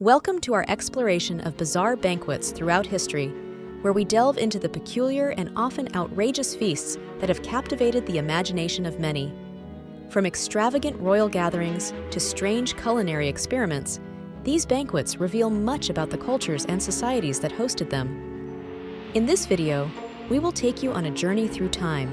Welcome to our exploration of bizarre banquets throughout history, where we delve into the peculiar and often outrageous feasts that have captivated the imagination of many. From extravagant royal gatherings to strange culinary experiments, these banquets reveal much about the cultures and societies that hosted them. In this video, we will take you on a journey through time,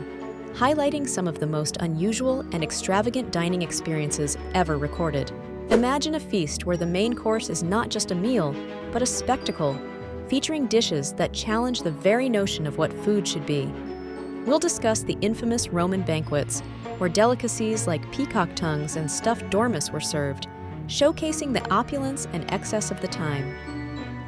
highlighting some of the most unusual and extravagant dining experiences ever recorded. Imagine a feast where the main course is not just a meal, but a spectacle, featuring dishes that challenge the very notion of what food should be. We'll discuss the infamous Roman banquets, where delicacies like peacock tongues and stuffed dormice were served, showcasing the opulence and excess of the time.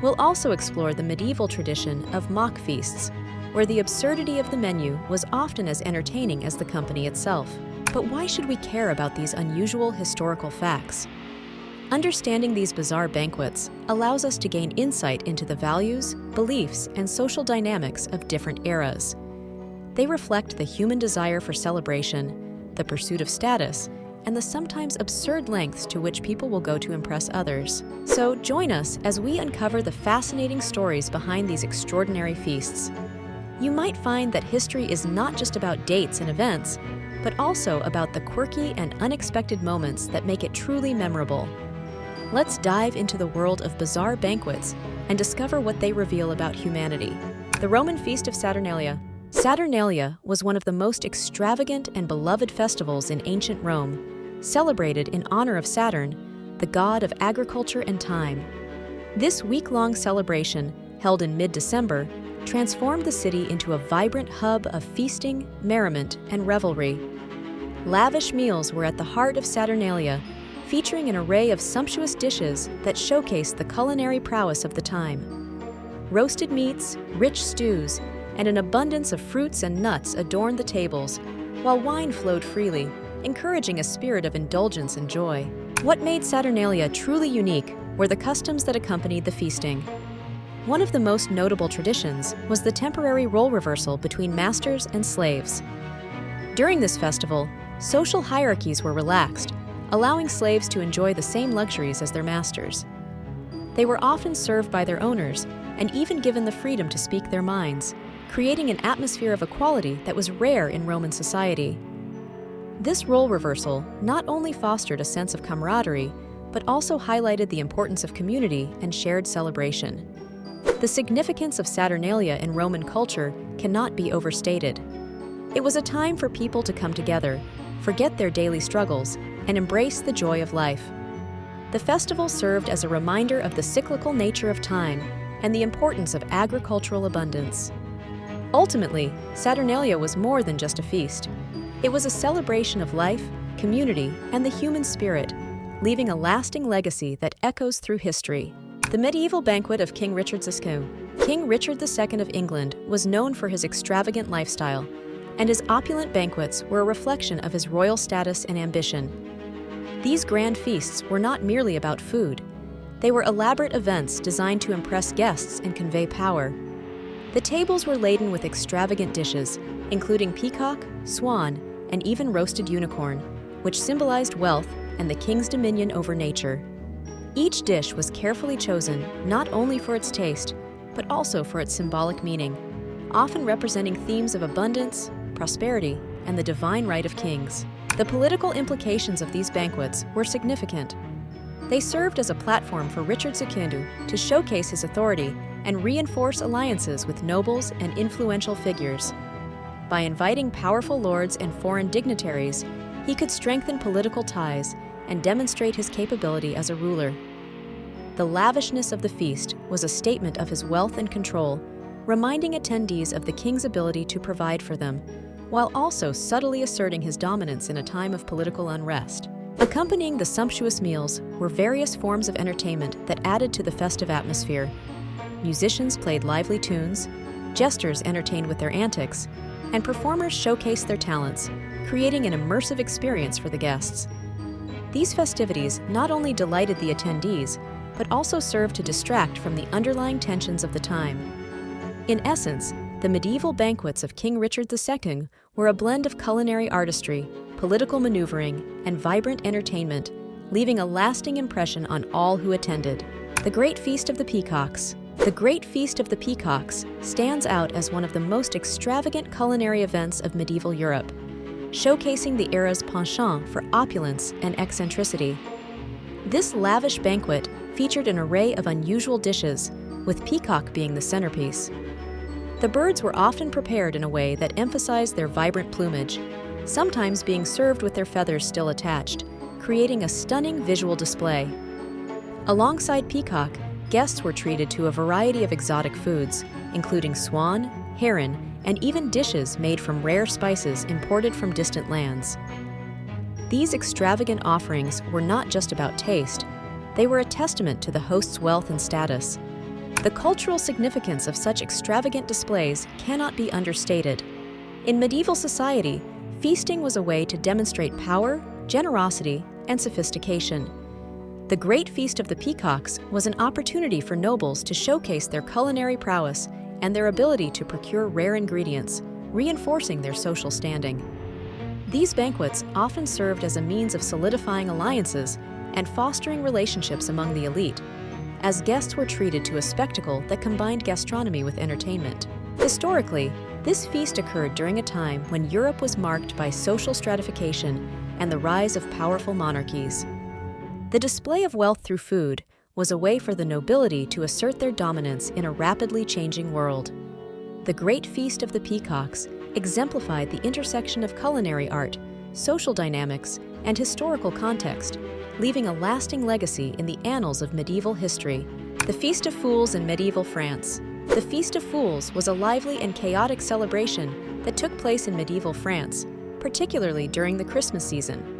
We'll also explore the medieval tradition of mock feasts, where the absurdity of the menu was often as entertaining as the company itself. But why should we care about these unusual historical facts? Understanding these bizarre banquets allows us to gain insight into the values, beliefs, and social dynamics of different eras. They reflect the human desire for celebration, the pursuit of status, and the sometimes absurd lengths to which people will go to impress others. So join us as we uncover the fascinating stories behind these extraordinary feasts. You might find that history is not just about dates and events, but also about the quirky and unexpected moments that make it truly memorable. Let's dive into the world of bizarre banquets and discover what they reveal about humanity. The Roman Feast of Saturnalia. Saturnalia was one of the most extravagant and beloved festivals in ancient Rome, celebrated in honor of Saturn, the god of agriculture and time. This week-long celebration, held in mid-December, transformed the city into a vibrant hub of feasting, merriment, and revelry. Lavish meals were at the heart of Saturnalia, featuring an array of sumptuous dishes that showcased the culinary prowess of the time. Roasted meats, rich stews, and an abundance of fruits and nuts adorned the tables, while wine flowed freely, encouraging a spirit of indulgence and joy. What made Saturnalia truly unique were the customs that accompanied the feasting. One of the most notable traditions was the temporary role reversal between masters and slaves. During this festival, social hierarchies were relaxed, allowing slaves to enjoy the same luxuries as their masters. They were often served by their owners and even given the freedom to speak their minds, creating an atmosphere of equality that was rare in Roman society. This role reversal not only fostered a sense of camaraderie, but also highlighted the importance of community and shared celebration. The significance of Saturnalia in Roman culture cannot be overstated. It was a time for people to come together, forget their daily struggles, and embrace the joy of life. The festival served as a reminder of the cyclical nature of time and the importance of agricultural abundance. Ultimately, Saturnalia was more than just a feast. It was a celebration of life, community, and the human spirit, leaving a lasting legacy that echoes through history. The medieval banquet of King Richard II. King Richard II of England was known for his extravagant lifestyle, and his opulent banquets were a reflection of his royal status and ambition. These grand feasts were not merely about food. They were elaborate events designed to impress guests and convey power. The tables were laden with extravagant dishes, including peacock, swan, and even roasted unicorn, which symbolized wealth and the king's dominion over nature. Each dish was carefully chosen not only for its taste, but also for its symbolic meaning, often representing themes of abundance, prosperity, and the divine right of kings. The political implications of these banquets were significant. They served as a platform for Richard II to showcase his authority and reinforce alliances with nobles and influential figures. By inviting powerful lords and foreign dignitaries, he could strengthen political ties and demonstrate his capability as a ruler. The lavishness of the feast was a statement of his wealth and control, reminding attendees of the king's ability to provide for them, while also subtly asserting his dominance in a time of political unrest. Accompanying the sumptuous meals were various forms of entertainment that added to the festive atmosphere. Musicians played lively tunes, jesters entertained with their antics, and performers showcased their talents, creating an immersive experience for the guests. These festivities not only delighted the attendees, but also served to distract from the underlying tensions of the time. In essence, the medieval banquets of King Richard II were a blend of culinary artistry, political maneuvering, and vibrant entertainment, leaving a lasting impression on all who attended. The Great Feast of the Peacocks. The Great Feast of the Peacocks stands out as one of the most extravagant culinary events of medieval Europe, showcasing the era's penchant for opulence and eccentricity. This lavish banquet featured an array of unusual dishes, with peacock being the centerpiece. The birds were often prepared in a way that emphasized their vibrant plumage, sometimes being served with their feathers still attached, creating a stunning visual display. Alongside peacock, guests were treated to a variety of exotic foods, including swan, heron, and even dishes made from rare spices imported from distant lands. These extravagant offerings were not just about taste, they were a testament to the host's wealth and status. The cultural significance of such extravagant displays cannot be understated. In medieval society, feasting was a way to demonstrate power, generosity, and sophistication. The Great Feast of the Peacocks was an opportunity for nobles to showcase their culinary prowess and their ability to procure rare ingredients, reinforcing their social standing. These banquets often served as a means of solidifying alliances and fostering relationships among the elite, as guests were treated to a spectacle that combined gastronomy with entertainment. Historically, this feast occurred during a time when Europe was marked by social stratification and the rise of powerful monarchies. The display of wealth through food was a way for the nobility to assert their dominance in a rapidly changing world. The Great Feast of the Peacocks exemplified the intersection of culinary art, social dynamics, and historical context, leaving a lasting legacy in the annals of medieval history. The Feast of Fools in medieval France. The Feast of Fools was a lively and chaotic celebration that took place in medieval France, particularly during the Christmas season.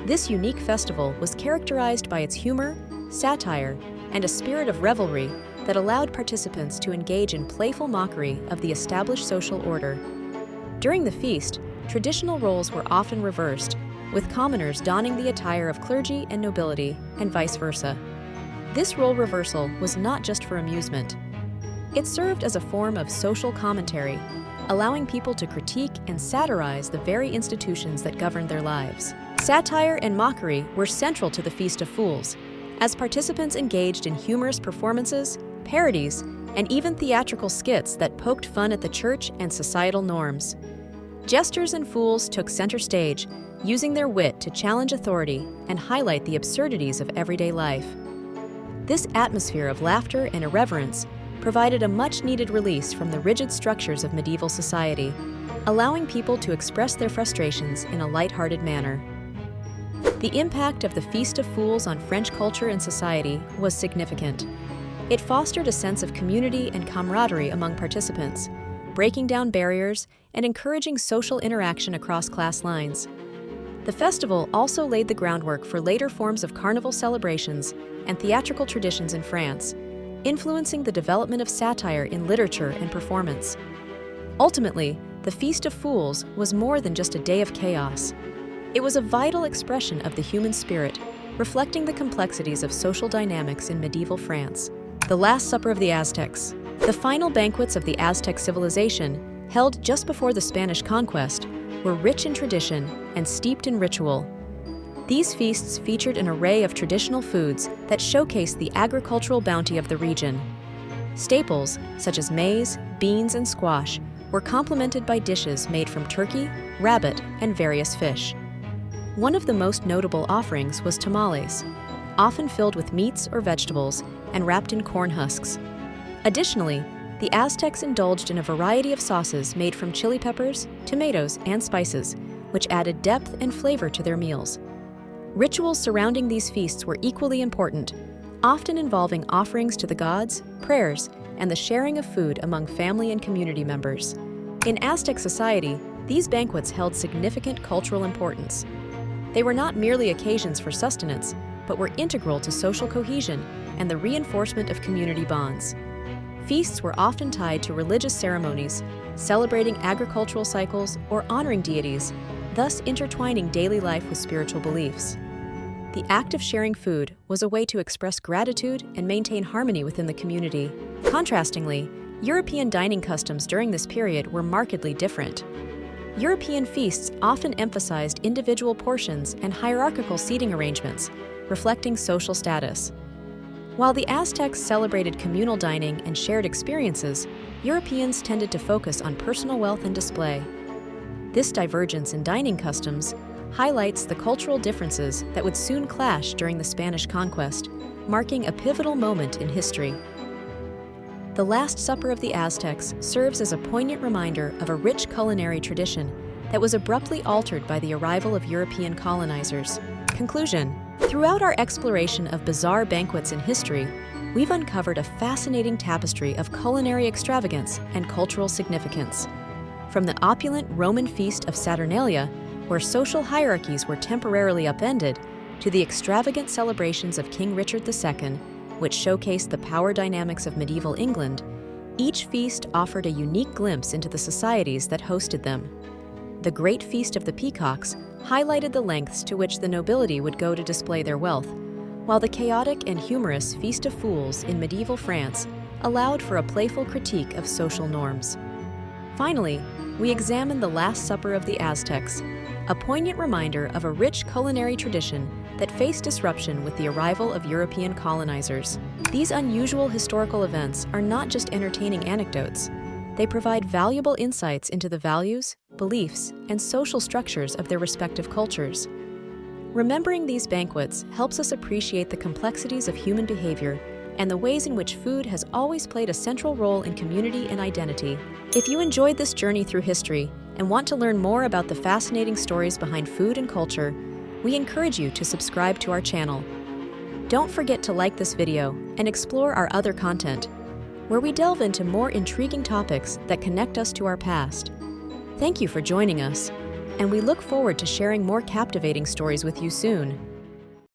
This unique festival was characterized by its humor, satire, and a spirit of revelry that allowed participants to engage in playful mockery of the established social order. During the feast, traditional roles were often reversed, with commoners donning the attire of clergy and nobility, and vice versa. This role reversal was not just for amusement. It served as a form of social commentary, allowing people to critique and satirize the very institutions that governed their lives. Satire and mockery were central to the Feast of Fools, as participants engaged in humorous performances, parodies, and even theatrical skits that poked fun at the church and societal norms. Jesters and fools took center stage, using their wit to challenge authority and highlight the absurdities of everyday life. This atmosphere of laughter and irreverence provided a much-needed release from the rigid structures of medieval society, allowing people to express their frustrations in a lighthearted manner. The impact of the Feast of Fools on French culture and society was significant. It fostered a sense of community and camaraderie among participants, breaking down barriers and encouraging social interaction across class lines. The festival also laid the groundwork for later forms of carnival celebrations and theatrical traditions in France, influencing the development of satire in literature and performance. Ultimately, the Feast of Fools was more than just a day of chaos. It was a vital expression of the human spirit, reflecting the complexities of social dynamics in medieval France. The Last Supper of the Aztecs. The final banquets of the Aztec civilization, held just before the Spanish conquest, were rich in tradition and steeped in ritual. These feasts featured an array of traditional foods that showcased the agricultural bounty of the region. Staples, such as maize, beans, and squash, were complemented by dishes made from turkey, rabbit, and various fish. One of the most notable offerings was tamales, often filled with meats or vegetables and wrapped in corn husks. Additionally, the Aztecs indulged in a variety of sauces made from chili peppers, tomatoes, and spices, which added depth and flavor to their meals. Rituals surrounding these feasts were equally important, often involving offerings to the gods, prayers, and the sharing of food among family and community members. In Aztec society, these banquets held significant cultural importance. They were not merely occasions for sustenance, but were integral to social cohesion and the reinforcement of community bonds. Feasts were often tied to religious ceremonies, celebrating agricultural cycles or honoring deities, thus intertwining daily life with spiritual beliefs. The act of sharing food was a way to express gratitude and maintain harmony within the community. Contrastingly, European dining customs during this period were markedly different. European feasts often emphasized individual portions and hierarchical seating arrangements, reflecting social status. While the Aztecs celebrated communal dining and shared experiences, Europeans tended to focus on personal wealth and display. This divergence in dining customs highlights the cultural differences that would soon clash during the Spanish conquest, marking a pivotal moment in history. The Last Supper of the Aztecs serves as a poignant reminder of a rich culinary tradition that was abruptly altered by the arrival of European colonizers. Conclusion: throughout our exploration of bizarre banquets in history, we've uncovered a fascinating tapestry of culinary extravagance and cultural significance. From the opulent Roman feast of Saturnalia, where social hierarchies were temporarily upended, to the extravagant celebrations of King Richard II, which showcased the power dynamics of medieval England, each feast offered a unique glimpse into the societies that hosted them. The Great Feast of the Peacocks highlighted the lengths to which the nobility would go to display their wealth, while the chaotic and humorous Feast of Fools in medieval France allowed for a playful critique of social norms. Finally, we examined the Last Supper of the Aztecs, a poignant reminder of a rich culinary tradition that faced disruption with the arrival of European colonizers. These unusual historical events are not just entertaining anecdotes. They provide valuable insights into the values, beliefs, and social structures of their respective cultures. Remembering these banquets helps us appreciate the complexities of human behavior and the ways in which food has always played a central role in community and identity. If you enjoyed this journey through history and want to learn more about the fascinating stories behind food and culture, we encourage you to subscribe to our channel. Don't forget to like this video and explore our other content, where we delve into more intriguing topics that connect us to our past. Thank you for joining us, and we look forward to sharing more captivating stories with you soon.